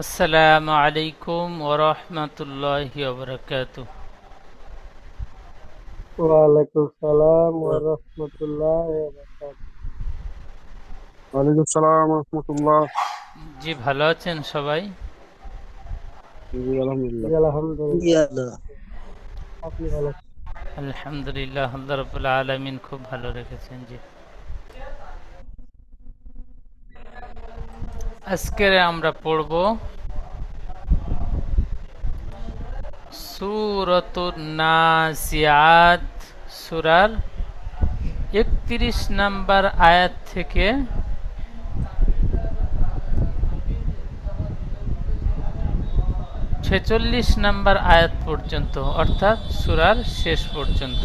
আসসালামু আলাইকুম ওরহমতুল্লাহি ওবরাকাতুহ। ওয়ালাইকুম সালাম ওয়া রাহমাতুল্লাহি ওয়া বারাকাতুহু। ওয়ালাইকুম সালাম রহমতুল্লাহ। জি, ভালো আছেন সবাই? জি জি আলহামদুলিল্লাহ। আলহামদুলিল্লাহ। আপনি ভালো আছেন? আলহামদুলিল্লাহ, আল্লাহ রাব্বুল আলামিন খুব ভালো রেখেছেন। জি, আজকে আমরা পড়ব সূরাতুন নাসিআত, সূরার 31 নাম্বার আয়াত থেকে 46 নাম্বার আয়াত পর্যন্ত, অর্থাৎ সূরার শেষ পর্যন্ত।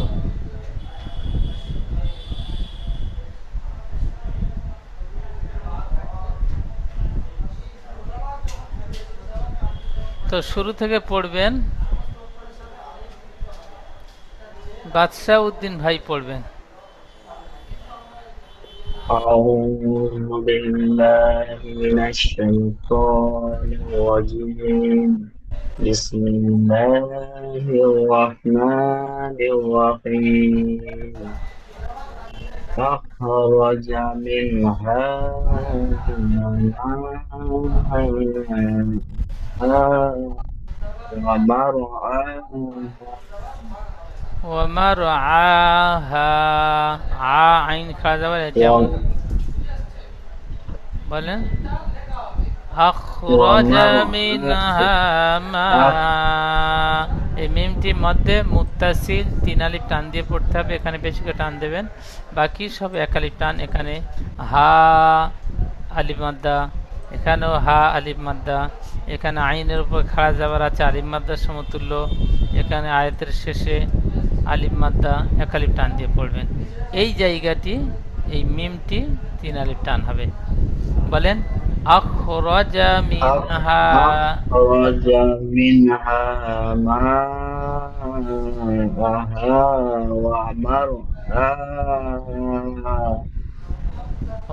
তো শুরু থেকে পড়বেন, বাদশাহ উদ্দিন ভাই পড়বেন। أعوذ بالله من الشيطان الرجيم. بسم الله الرحمن الرحيم. أخرج منها ماءها ومرعاها. ومرعاها আইন খাওয়া যাবে যেমন বলেন আখরাজা মিনহা মা, এই মিমটি মধ্যে মুত্তাসিল 3 আলিফ টান দিয়ে পড়তে হবে, এখানে বেশি করে টান দেবেন। বাকি সব 1 আলিফ টান। এখানে হা আলিফ মাদ্দা, এখানেও হা আলিফ মাদ্দা, এখানে আইনের উপর খাড়া যাবার আছে আলিফ মাদ্দার সমতুল্য, এখানে আয়াতের শেষে আলিফ মাদ্দা 1 আলিফ টান দিয়ে পড়বেন। এই জায়গাটি, এই মিমটি 3 আলিফ টান হবে। বলেন আখরাজা মিনহা। أخرج منها ماءها ومرعاها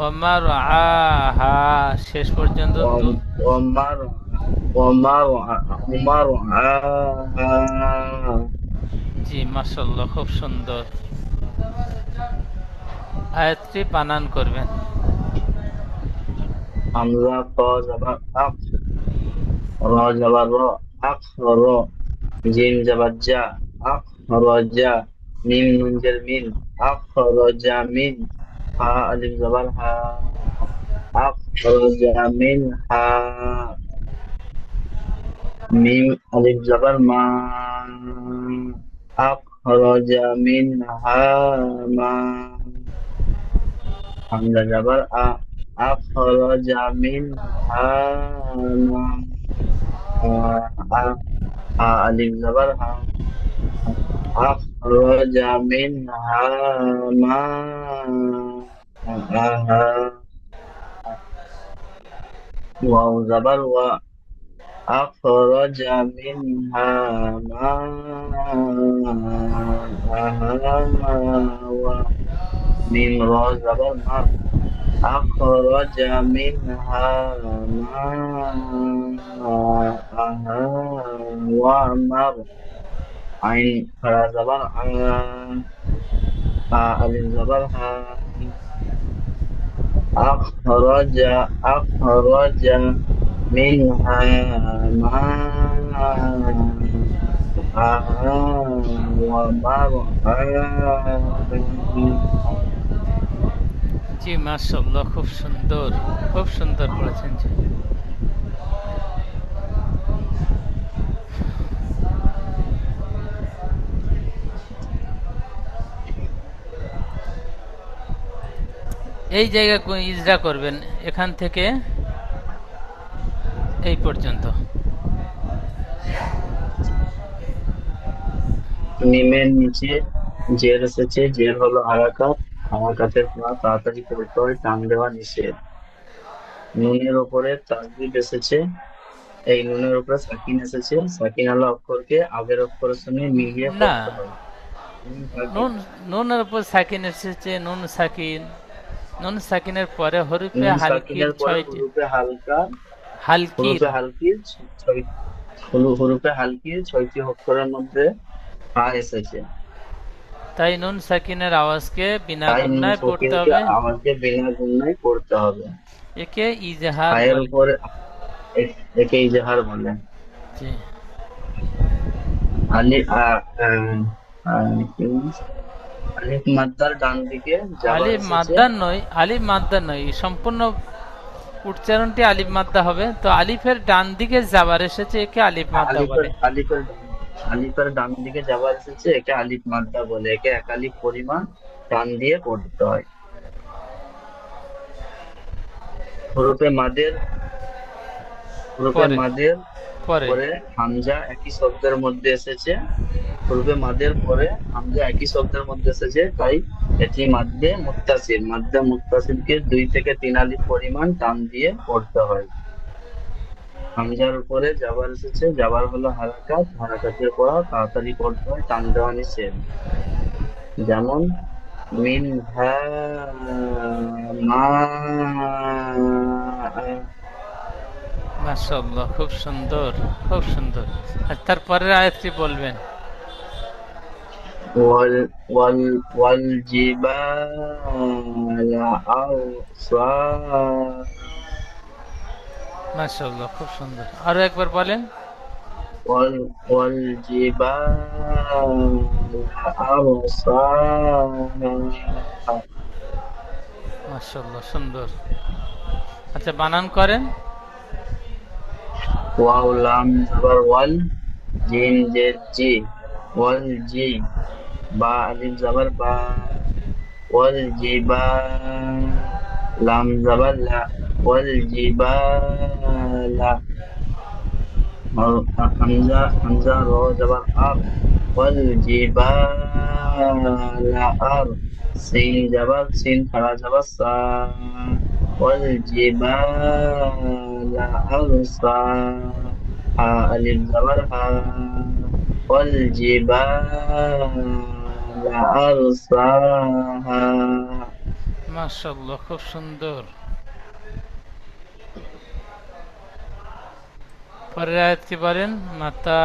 ওমারআহা শেষ পর্যন্ত তো। ومر ومرعاها. জি, মাশাআল্লাহ, খুব সুন্দর। আয়াতটি বানান করবেন। حمزة قا زبر أق را زبر را أخر جيم زبر جا أخرج ميم نون جر مين أخرج من ها ألف زبر ها أخرج منها ميم ألف زبر ما أخرج منها ما حمزة زبر أخرج منها ألف زبر أخرج منها ماءها واو زبر أخرج منها ماءها ميم را زبر مر أخرج منها ماءها ومر عين را زبر ألف زبر أخرج منها ماءها ومرعاها. জি, মাশাআল্লাহ, খুব সুন্দর, খুব সুন্দর পড়েছেন। জি, এই জায়গা ইজরা করবেন, এখান থেকে এই পর্যন্ত। মিমের নিচে জের এসেছে, জের হলো হারাকাত, হারাকাতের পর তাড়াতাড়ি পড়তে হয়, টান দেওয়া নিষেধ। নুনের উপরে তাসদিদ এসেছে, এই নুনের উপরে সাকিন এসেছে, সাকিন আলা অক্ষরকে আগের অক্ষরের সঙ্গে মিলিয়ে না, পড়তে হয়। নুন সাকিন, নুন, নুনের উপর সাকিন এসেছে, নুন সাকিন। নুন সাকিনের পরে হরফে নুন হালকির সাকিনের পরে 6টি, হুরুফে হালকা হালকির। হরুপে হালকির হরুপে হালকির 6টি অক্ষরের মধ্যে হা এসেছে, তাই নুন সাকিনের আওয়াজকে বিনা তাই নুন গুণনায় পড়তে সকিনকে হবে। আমাকে বিনা গুণনায় পড়তে হবে। একে ইজহার হায়ের বলে। উপরে একে ইজহার বলে। জি। আলি কি বলছ? আলিফ মাদ্দার ডান দিকে জাবার আলিফ এসেছে। মাদ্দার নয়, আলিফ মাদ্দার নয়, সম্পূর্ণ উচ্চারণটি আলিফ মাদ্দা হবে। তো আলিফের ডান দিকে যাবার এসেছে, একে আলিফ মাদ্দা বলে। আলিফের ডান দিকে জাবার এসেছে, একে আলিফ মাদ্দা বলে। একে এক আলিফ পরিমাণ টান দিয়ে পড়তে হয়। হরফে মাদের হরফে পরে মাদের পরে পরে হামজা একই শব্দের মধ্যে এসেছে। হরফে মাদের পরে হামজা একই শব্দের মধ্যে এসেছে, তাই এটি মাদ্দে মুত্তাসিলকে 2 থেকে 3 আলিফ পরিমাণ টান দিয়ে পড়তে হয়। হামজার উপরে জাবার এসেছে, জাবার হলো হারাকাত, হারাকাতের পড়া তাড়াতাড়ি পড়তে হয়, টান দেওয়া নিষেধ। যেমন মিন হা মা। মাশাআল্লাহ, খুব সুন্দর, খুব সুন্দর। আর তারপরের আয়াতটি বলবেন। ওয়াল ওয়াল ওয়াল জিবালা আরসা। মাশাআল্লাহ, খুব সুন্দর। আরো একবার বলেন। ওয়াল জিবালা আরসা। মাশাআল্লাহ, সুন্দর। আচ্ছা, বানান করেন। ওয়াও লাম জবর ওয়াল, জিম জের জি, ওয়াল জি। বা আলিফ জবর বা, ওয়াল জিবা। লাম জবর লা, ওয়াল জিবালা। और हमजा रो जबर अब, वल जिबाला अब। सीन जबर सीन खड़ा जबर सा, वल जिबाला अरसा। हा अलिफ जबर हा, वल जिबाला अरसाहा। মাশাআল্লাহ, খুব সুন্দর। পরের আয়াতটি বলেন। মাতা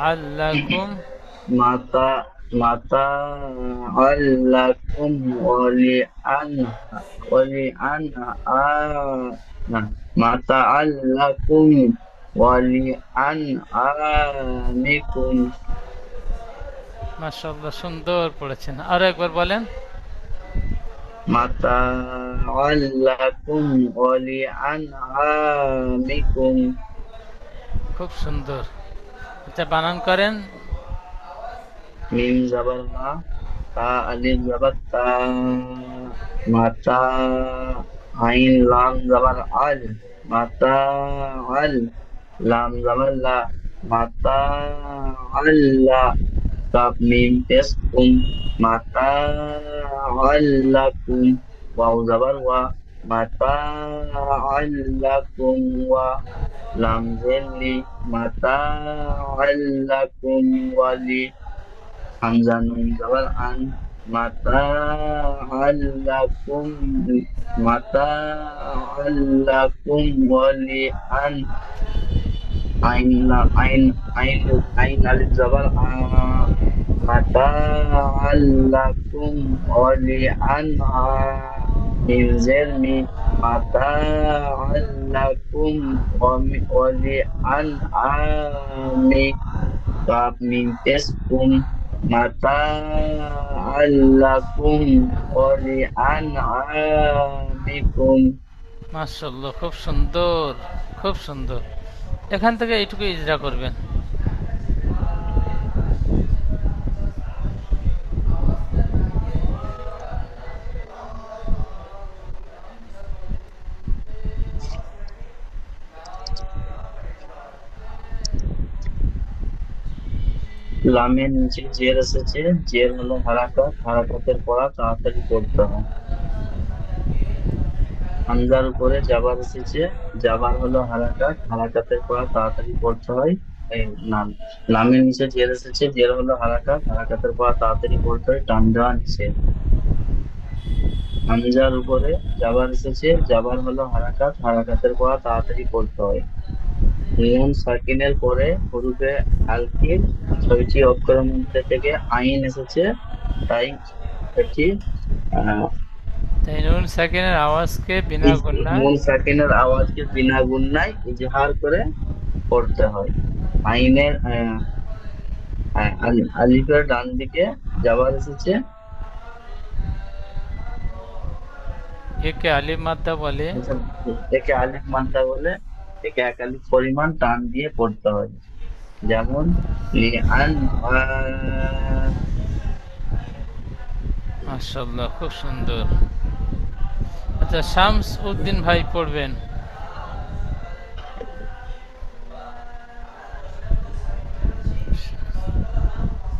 আল্লাকুম। মাতা মাতা আল্লাকুম ওয়ালি আন আ না মাতা আল্লাকুম ওয়ালি আন আমিকুম। মাশাআল্লাহ, সুন্দর পড়েছেন। আরো একবার বলেন। মাতা আল্লাকুম ওয়ালি আন আমিকুম। খুব সুন্দর। আচ্ছা, বানান করেন। মিম জবর মা, তা আলিফ জবর তা, মাতা। আইন লাম জবর আল, মাতা আল। লাম জবর লা, মাতা আল্লা। কাফ মিম পেশ কুম, মাতা আল্লাকুম। ওয়াও জবর ওয়া, মাতা আল্লাকুম ওয়া। লাম জের লি, মাতা আল্লাকুম ওয়ালি। হামজা নুন জবর আন, মাতা আল্লাকুম মাতা আল্লাকুম ওয়ালি আন। আইন আইন আইন আইন আলিফ জবর আ, মাতা আল্লাকুম ওয়ালি আন আ। মিম জের মি, মাতা আল্লাকুম ওয়ালি আন আমি। কাফ মিম পেশ কুম, মাতা আল্লাকুম ওয়ালি আন আমিকুম। মাশাআল্লাহ, খুব সুন্দর, খুব সুন্দর। এখান থেকে এইটুকু ইজরা করবেন। লামের নিচে জের এসেছে, জের হলো হারাকাত, হারাকাতের পড়া তাড়াতাড়ি পড়তে হয়। হামজার উপরে জাবার এসেছে, জাবার হলো হারাকাত, হারাকাতের পড়া তাড়াতাড়ি পড়তে হয়। এই নাম লামের নিচে জের এসেছে, জের হলো হারাকাত, হারাকাতের পড়া তাড়াতাড়ি পড়তে হয়, টান দেওয়া নিষেধ। হামজার উপরে জাবার এসেছে, জাবার হলো হারাকাত, হারাকাতের পর তাড়াতাড়ি পড়তে হয়। নুন সাকিনের পরে হরফে হালকির 6টি অক্ষরের মধ্যে থেকে আইন এসেছে, তাই এটি আহ, তাই নুন সাকিনের আওয়াজকে বিনা গুণায় নুন সাকিনের আওয়াজকে বিনা গুণায় ইজহার করে পড়তে হয়। আইনের আলিফের ডান দিকে জাবার এসেছে, একে আলিফ মাদ্দা বলে। একে আলিফ মাদ্দা বলে। একে এক আলিফ পরিমাণ টান দিয়ে পড়তে হয়। যেমন লিআন মাশাআল্লাহ, খুব সুন্দর। আচ্ছা, শামস উদ্দিন ভাই পড়বেন।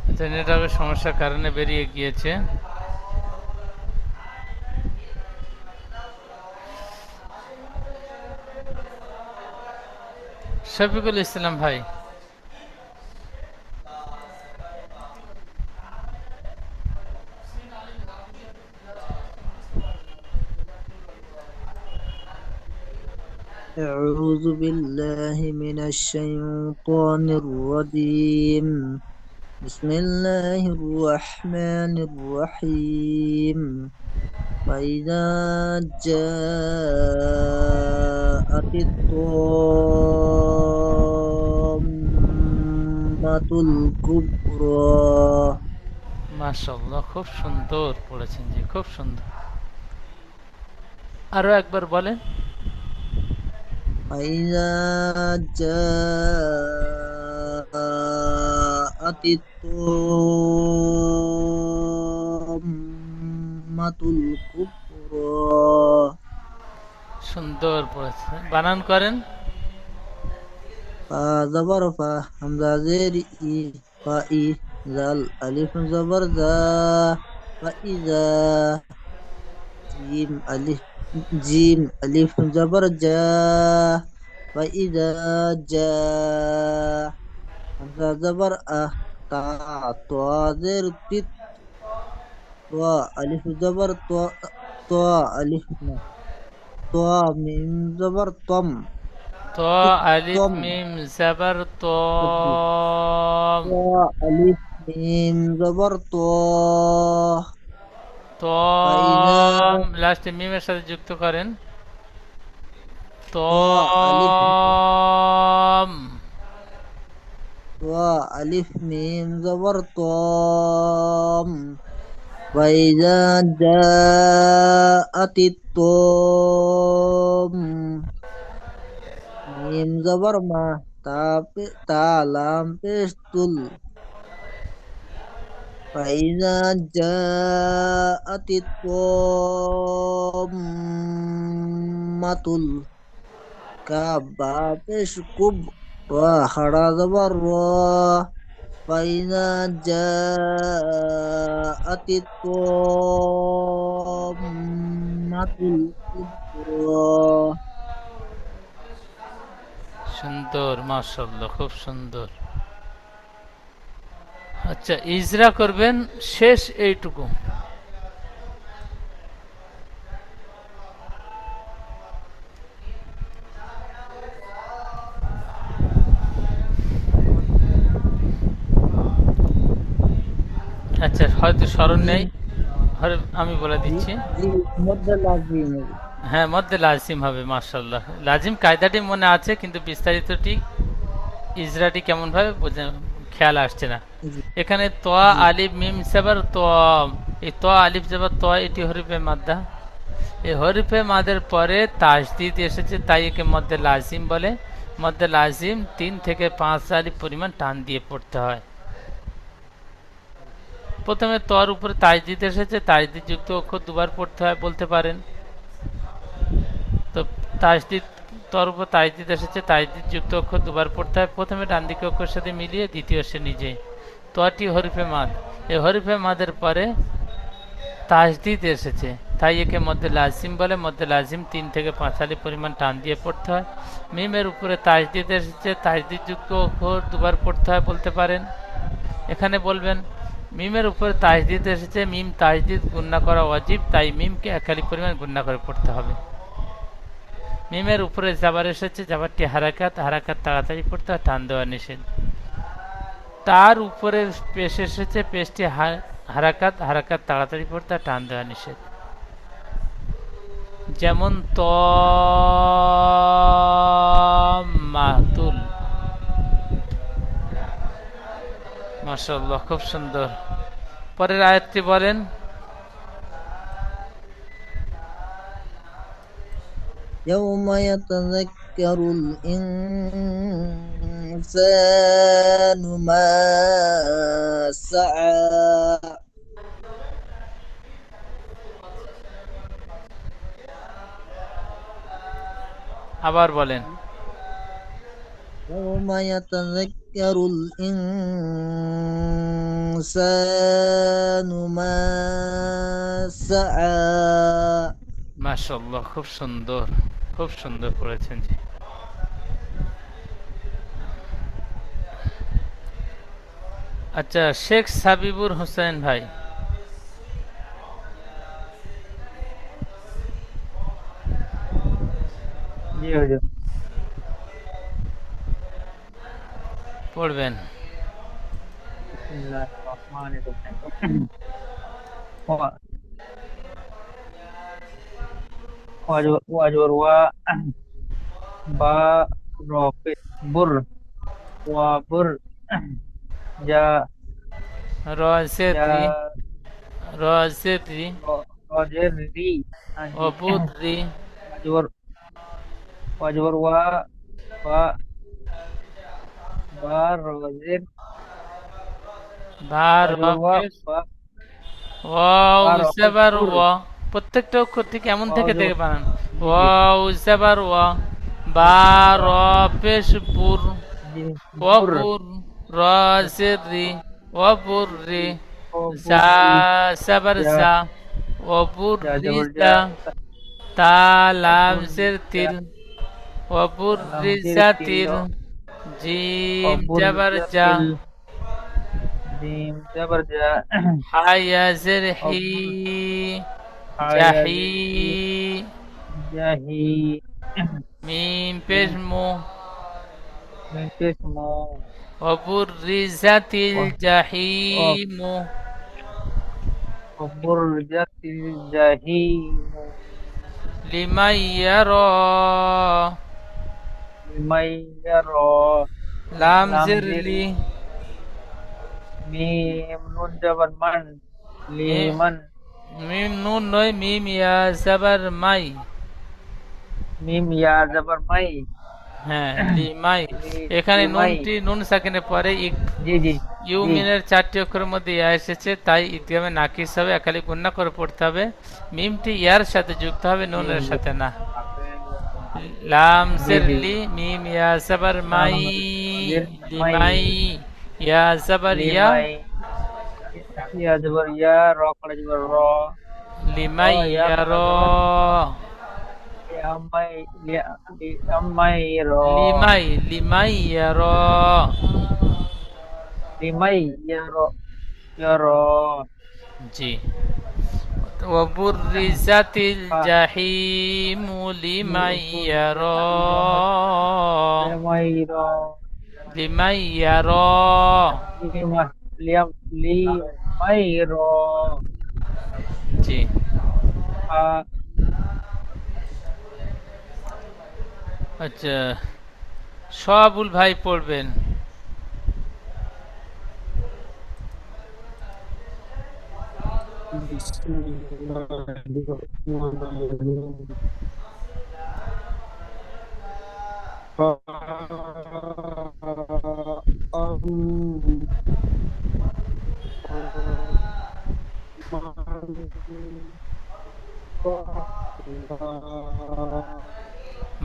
আচ্ছা, নেটওয়ার্কের সমস্যার কারণে বেরিয়ে গিয়েছে। শফিকুল ইসলাম ভাই। أعوذ بالله من الشيطان الرجيم. بسم الله الرحمن الرحيم. فإذا جاءت الطامة الكبرى. মাশাআল্লাহ, খুব সুন্দর পড়েছেন জি, খুব সুন্দর। আরো একবার বলেন। فإذا جاءت الطامة الكبرى. সুন্দর পড়েছেন, বানান করেন। فا زبر فا همزة زير إي فا إي زال ألف زبر ذا فإذا جيم ألف جيم ألف زبر جا فإذا جا همزة زبر تا طا زير تت طا ألف زبر طا طا ألف طا ميم زبر طم ত আলিফ طم মিম জাবার ত। طا ألف ميم زبر طا ত فإذا লাস্টে মিমের সাথে যুক্ত করেন। ত ألف ميم زبر طام. فإذا جاءت الطام ميم زبر ما تا لام পেশ তুল. فإذا جاءت الطامة الكاف با পেশ কুব را خڑا زبر را. فإذا جاءت الطامة الكبرى. সুন্দর, মাশাআল্লাহ, খুব সুন্দর। আচ্ছা, ইজরা করবেন শেষ এইটুকু। আচ্ছা, হয়তো স্মরণ নেই, আমি বলে দিচ্ছি। মধ্যে লাগবে হ্যাঁ, মধ্যে লাজিম হবে। মাশাআল্লাহ, লাজিম কায়দাটি মনে আছে, কিন্তু বিস্তারিতটি ইজরাটি কেমন ভাবে খেয়াল আসছে না। এখানে ত আলিফ মিম জাবার ত, এই ত আলিফ জাবার ত, এটি হরিফে মাদ্দা। এই হরিফে মাদের পরে তাসদিদ এসেছে, তাই একে মধ্যে লাজিম বলে। মধ্যে লাজিম 3 থেকে 5 আলিফ পরিমাণ টান দিয়ে পড়তে হয়। প্রথমে তর উপরে তাসদিদ এসেছে, তাসদিদ যুক্ত অক্ষর দুবার পড়তে হয় বলতে পারেন। তো তাসদিদ, তর উপর তাসদিদ এসেছে, তাসদিদ যুক্ত অক্ষর দুবার পড়তে হয়। প্রথমে ডান দিকে অক্ষরের সাথে মিলিয়ে দ্বিতীয় সে নিজে। তটি হরিফে মাদ, এই হরিফে মাদের পরে তাসদিদ এসেছে, তাই একে মধ্যে লাজিম বলে। মধ্যে লাজিম 3 থেকে 5 আলিফ পরিমাণ টান দিয়ে পড়তে হয়। মিমের উপরে তাসদিদ এসেছে, তাসদিদ যুক্ত অক্ষর দুবার পড়তে হয় বলতে পারেন। এখানে বলবেন মিমের উপরে তাজদিদ এসেছে, মিম তাজদিদ গুণনা করা ওয়াজিব, তাই মিমকে একালি পরিমাণ গুণনা করে পড়তে হবে। মিমের উপরে জাবার এসেছে, জাবারটি হারাকাত, হারাকাত তাড়াতাড়ি পড়তে হয়, টান দেওয়া নিষেধ। তার উপরে পেশ এসেছে, পেশটি হারাকাত, হারাকাত তাড়াতাড়ি পড়তে হয়, টান দেওয়া নিষেধ। যেমন ত মাতুল। মাশাআল্লাহ, খুব সুন্দর। পরের আয়াতটি বলেন। يوم يتذكر الإنسان ما سعى আবার বলেন। يوم يتذكر الإنسان ما سعى মাশাআল্লাহ, খুব সুন্দর, খুব সুন্দর পড়েছেন জি। আচ্ছা, শেখ সাবিবুর হোসেন ভাই। জি হুজুর। পড়বেন। বিসমিল্লাহির রহমানির রহিম। ওয়াজর ওয়া বা রফে বুর ওয়া বুর যা রজেরি, রজেরি, রজের রি অবুদ্রি, ওয়াজর ওয়াজর ওয়া বা বা রজের বার ওয়াজর ওয়া বা উজাবার ওয়া, প্রত্যেকটা অক্ষর ঠিক এমন থেকে থেকে বানান। উজাবার ওয়া, বা র পেশ বুর, ওয়াবুর, রজেরি, ওয়াবুররি, জা সাবার জা, ওয়াবুররিজা, তা লাম জের তিল, ওয়াবুররিজাতিল, জিম জাবার জা, জিম জাবার জা, হায়া জের হি, জাহি, জাহি, মিম পেশ মু, মিনকিসমু ওয়াবুররিজাতিল জাহিমু, وبرزت الجحيم লিমান ইয়ারা, لمن يرى লাম لم জেরলি, ميم نون جبر من لمن মিম নুন নয়, মিম ইয়া জাবার মাই। ميم يا جبر مي হ্যাঁ, লিমাই। এখানে লিমাই। নুনটি নুন সাকিনের পরে জি জি ইউমিনের 4টি অক্ষরের মধ্যে ইয়া এসেছে, তাই ইদগামে নাকিস হবে, একালি গুণনা করে পড়তে হবে। মিমটি ইয়ার সাথে যুক্ত হবে, নুনের সাথে না। লাম জেরলি, মিম ইয়া জাবার মাই, লিমাই, ইয়া জাবার ইয়া, لمي يا جبر يا را قل جبر را লিমাই ইয়ারা, يا مي يا مي را লিমাই, লিমাই ইয়ারা, لمي يرى يرى জি। ওয়াবুররিজাতিল জাহিমু লিমান ইয়ারা, لمي يرى লিমান ইয়ারা, لمي يرى জি। আচ্ছা, সবুল ভাই পড়বেন। بسم الله الرحمن الرحيم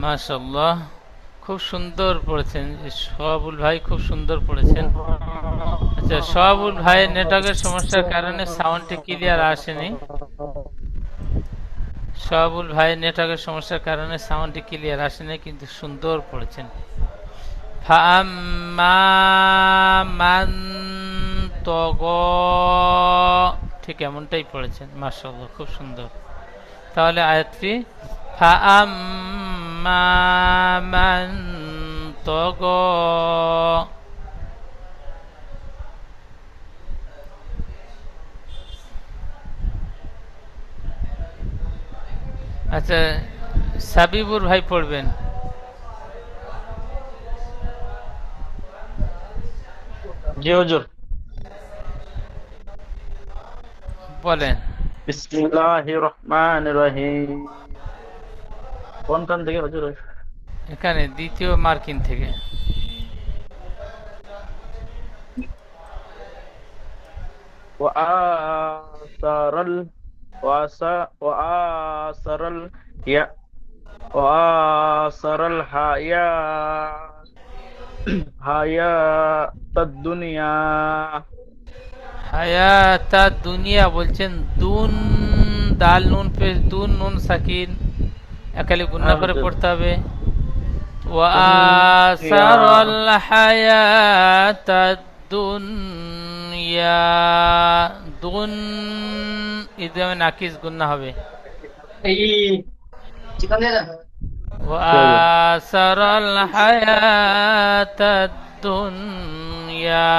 মাশাআল্লাহ, খুব সুন্দর পড়েছেন সবুল ভাই, খুব সুন্দর পড়েছেন। আচ্ছা, সবুল ভাইয়ের নেটওয়ার্কের সমস্যার কারণে সাউন্ডটি ক্লিয়ার আসেনি। সবুল ভাইয়ের নেটওয়ার্কের সমস্যার কারণে সাউন্ডটি ক্লিয়ার আসেনি, কিন্তু সুন্দর পড়েছেন। ফাআম্মা মান ঠিক এমনটাই পড়েছেন, মাশাআল্লাহ, খুব সুন্দর। তাহলে আয়াতটি ফাআম্মা মান তাগা। আচ্ছা, সাবিবুর ভাই পড়বেন। জি হুজুর। বলেন। বিসমিল্লাহির রহমানির রহিম। কোনখান থেকে হুজুর? এখানে দ্বিতীয় মার্কিন থেকে। ওয়াসারাল ওয়াসারাল ইয়া ওয়াসারাল হায়াতাদ দুনিয়া। হায়াতা দুনিয়া বলছেন, দুন দাল নুন পেশ, দুন নুন সাকিন একালি গুণা করে পড়তে হবে। ওয়াসারাল হায়াতাদ দুনিয়া, দুন ইদগামে নাকিস গুণা হবে। ওয়াসারাল হায়াতাদ দুনিয়া।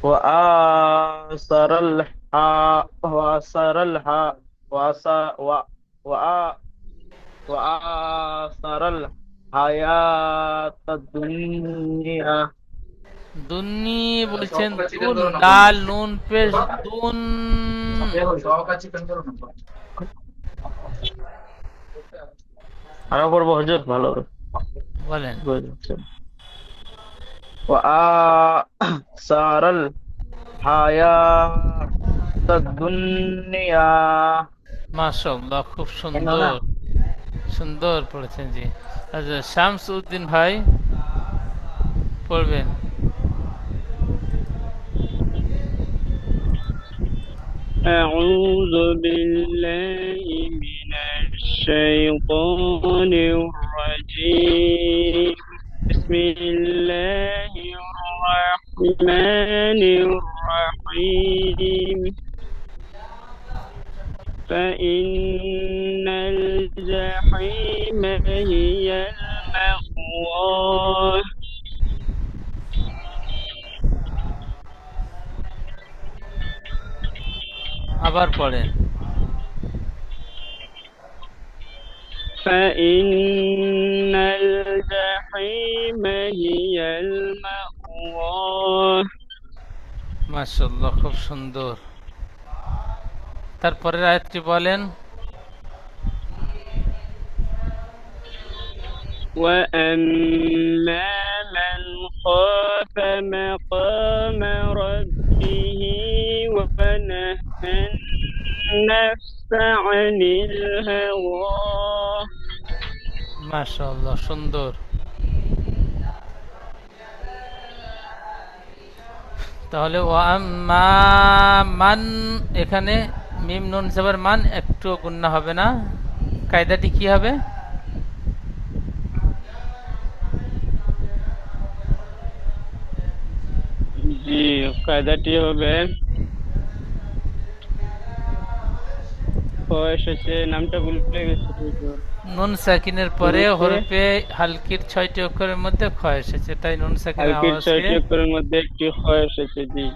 ওয়াসারাল ওয়াসারাল ওয়াসারাল হায়াতাদ দুনিয়া। দুন্নি বলছেন, দুন দাল নুন পেশ, দুন। আরো পড়বো হুজুর, ভালো বলেন। ওয়াসারাল হায়াতাদ দুনিয়া। মাশাআল্লাহ, খুব সুন্দর, সুন্দর পড়েছেন জি। আচ্ছা, শামস উদ্দিন ভাই পড়বেন। أعوذ بالله من الشيطان الرجيم. بسم الله الرحمن الرحيم. فإن الجحيم هي المأوى. আবার পড়েন। فإن الجحيم هي المأوى. মাশাআল্লাহ, খুব সুন্দর। তারপরের আয়াতটি বলেন। وأما من خاف مقام ربه ونهى النفس عن الهوى. মাশাআল্লাহ, সুন্দর। তাহলে ওয়াম্মা মান, এখানে মিম নুন জবর মান একটু গুণনা হবে না। কায়দাটি কি হবে? জি, কায়দাটি হবে এসেছে, নামটা ভুলে গেছি। নুন সাকিনের পরে হরফে হালকির 6টি অক্ষরের মধ্যে খ এসেছে, তাই নুন সাকিনের হালকির 6টি আওয়াজকে, অক্ষরের মধ্যে একটি খ এসেছে। জি,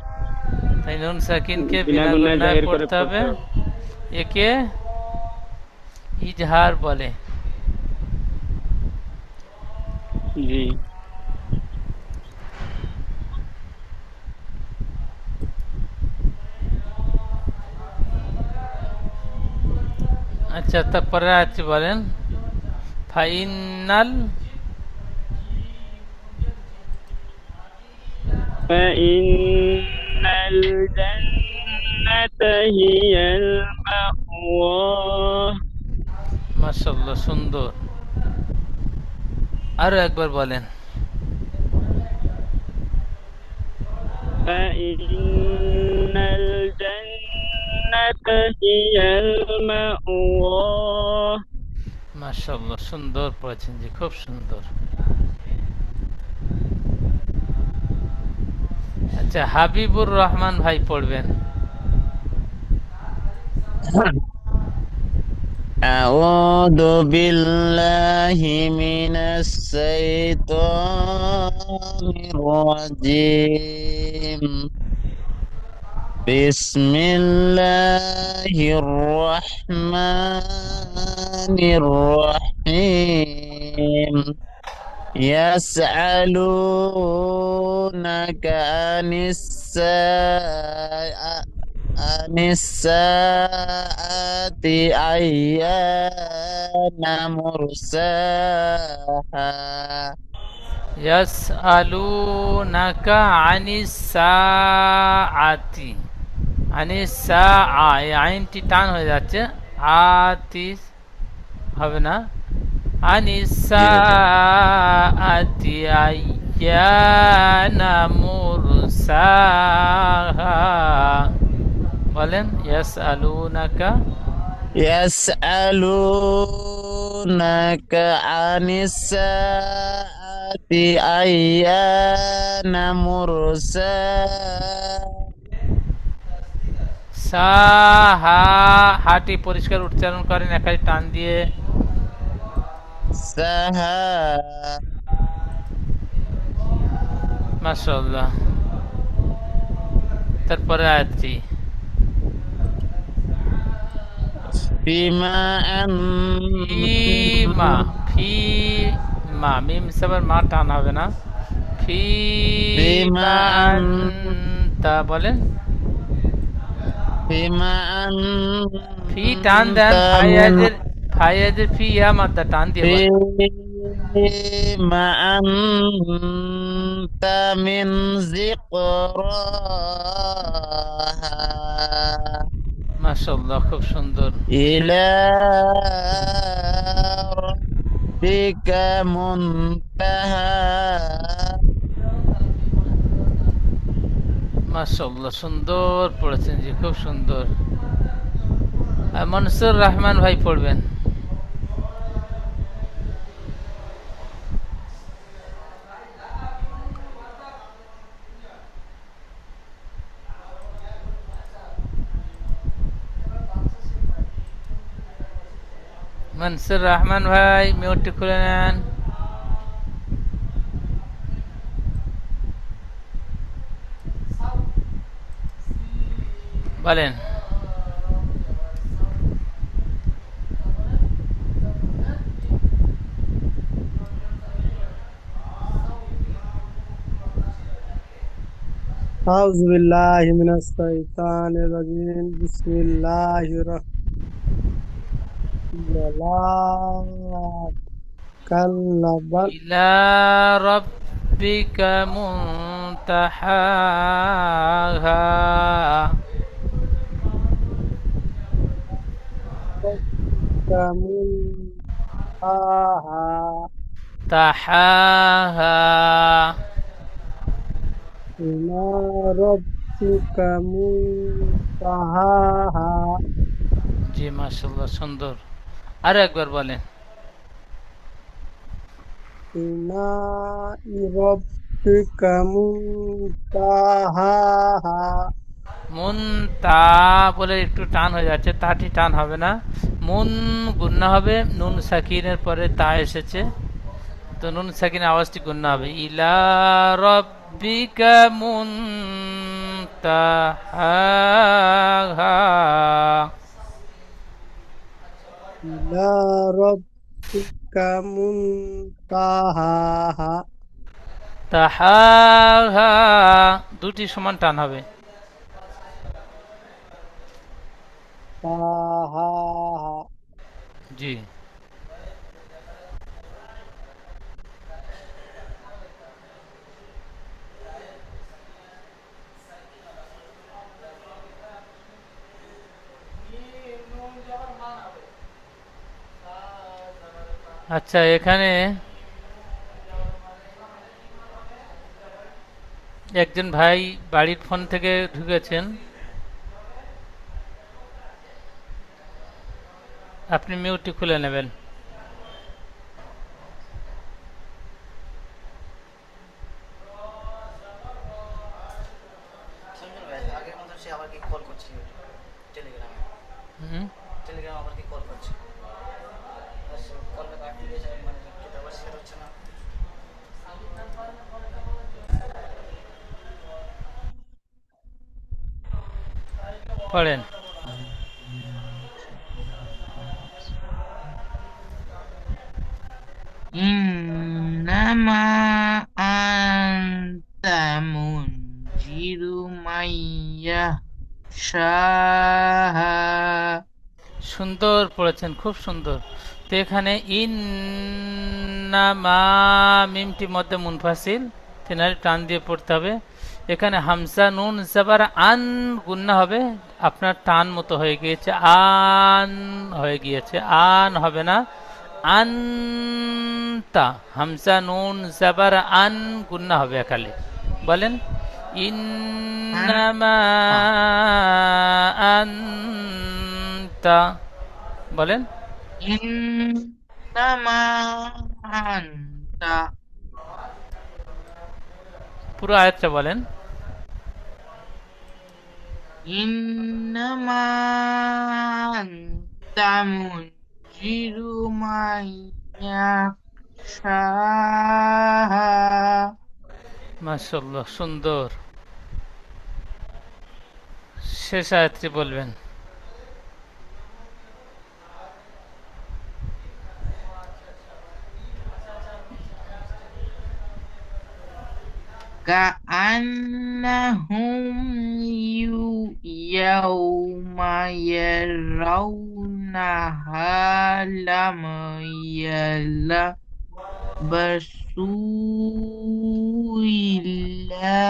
তাই নুন সাকিনকে বিনা বিনা গুণায় গুণায় জাহির করে পড়তে হবে। পড়তে একে ইজহার বলে। জি। আচ্ছা, তারপরে আয়াতটি বলেন। ফাইনাল فإن الجنة هي المأوى. মাশাআল্লাহ, সুন্দর। আরো একবার বলেন। فإن الجنة هي المأوى. মাশাআল্লাহ, সুন্দর পড়েছেন জি, খুব সুন্দর। আচ্ছা, আচ্ছা, হাবিবুর রহমান ভাই পড়বেন। أعوذ بالله من الشيطان الرجيم بسم الله الرحمن الرحيم يسألونك عن الساعة أيان مرساها ইয়াসআলুনাকা আনিস সাআতি, আনিস সাআ, এই আইনটি টান হয়ে যাচ্ছে, আতি হবে না। আনিস সাআতি আইয়ানা মুরসাহা, বলেন ইয়াসআলুনাকা। يسألونك عن الساعة أيان مرساها সাহা, হাটি পরিষ্কার উচ্চারণ করেন একাই টান দিয়ে। মাশাআল্লাহ। তারপরে আয়াতটি فيما ফিমা, ফিমা, মিম সাবার মা টান হবে না। ফিমা আনতা, বলেন। فيما ফি টান দেন, ফাইয়াজের ফি ইয়া মাদ্দা টান দিয়ে বলেন। فيما أنت من ذكراها মাশাআল্লাহ, খুব সুন্দর। إلى ربك منتهى মাশাআল্লাহ, সুন্দর পড়েছেন জি, খুব সুন্দর। মনসুর রহমান ভাই পড়বেন। মনসুর রহমান ভাই মিউটটি খুলে নেন। বলেন। أعوذ بالله من الشيطان الرجيم بسم الله الرحمن كلا بل ইলা রাব্বিকা মুনতাহাহা, كمنتهى তাহাহা, إلى ربك منتهاها জি মাশাআল্লাহ, সুন্দর। আরো একবার বলেন। إلى ربك منتهاها মুন তা বলে একটু টান হয়ে যাচ্ছে, তাটি টান হবে না। মুন গুন্না হবে, নুন সাকিনের পরে তা এসেছে, তো নুন সাকিনের আওয়াজটি গুন্না হবে। ইলা রাব্বিকা মুনতাহাহা, إلى ربك منتهاها তাহাহা, দুটি সমান টান হবে। تهاها জি। আচ্ছা, এখানে একজন ভাই বাড়ির ফোন থেকে ঢুকেছেন, আপনি মিউটটি খুলে নেবেন। পড়েন। إنما أنت منذر من يخشاها সুন্দর পড়েছেন, খুব সুন্দর। তো এখানে ইন্নামা মিমটি মধ্যে মুনফাসিল, তিনালি টান দিয়ে পড়তে হবে। এখানে হামজা নুন জাবার আন গুন্না হবে, আপনার টান মতো হয়ে গিয়েছে, আন হয়ে গিয়েছে, আন হবে না, আনতা। হামজা নুন জাবার আন গুন্না হবে একালে। বলেন ইন্নামা আনতা, বলেন إنما أنت পুরো আয়াতটা বলেন। إنما أنت منذر من يخشاها মাশাআল্লাহ, সুন্দর। শেষ আয়াতটি বলবেন। كأنهم يوم يرونها لم يلبسوا إلا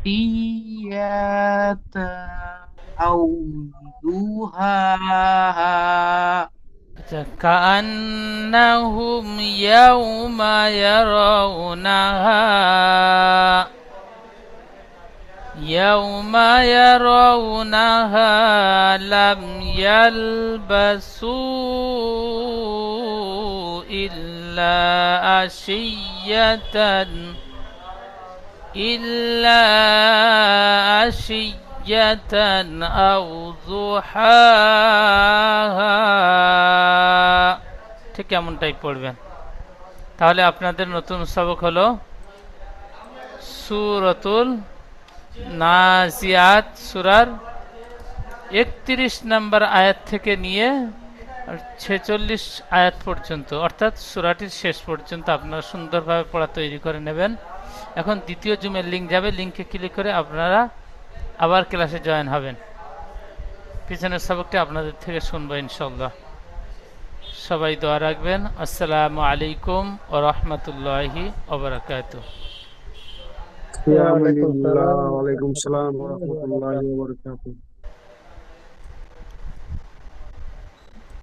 عشية أو ضحاها আচ্ছা, কান্নাহুম ইয়াউমা ইয়ারাউনাহা, ইয়াউমা ইয়ারাউনাহা লাম ইয়ালবাসু ইল্লা আশিয়াতান, ইল্লা আশিয়াতান আও যুহাহা, ঠিক এমনটাই পড়বেন। তাহলে আপনাদের নতুন সবক হলো সূরাতুল নাজিয়াত, সূরার 31 নম্বর আয়াত থেকে নিয়ে 46 আয়াত পর্যন্ত, অর্থাৎ সূরাটির শেষ পর্যন্ত আপনারা সুন্দরভাবে পড়া তৈরি করে নেবেন। এখন দ্বিতীয় জুমের লিঙ্ক যাবে, লিঙ্কে ক্লিক করে আপনারা আবার ক্লাসে জয়েন হবেন। পিছনের সবকটি আপনাদের থেকে শুনবো ইনশাআল্লাহ। সবাই দোয়া রাখবেন। আসসালামু আলাইকুম ওয়া রাহমাতুল্লাহি ওয়া বারাকাতুহু। ওয়ালাইকুম আসসালাম ওয়া রাহমাতুল্লাহি ওয়া বারাকাতুহু।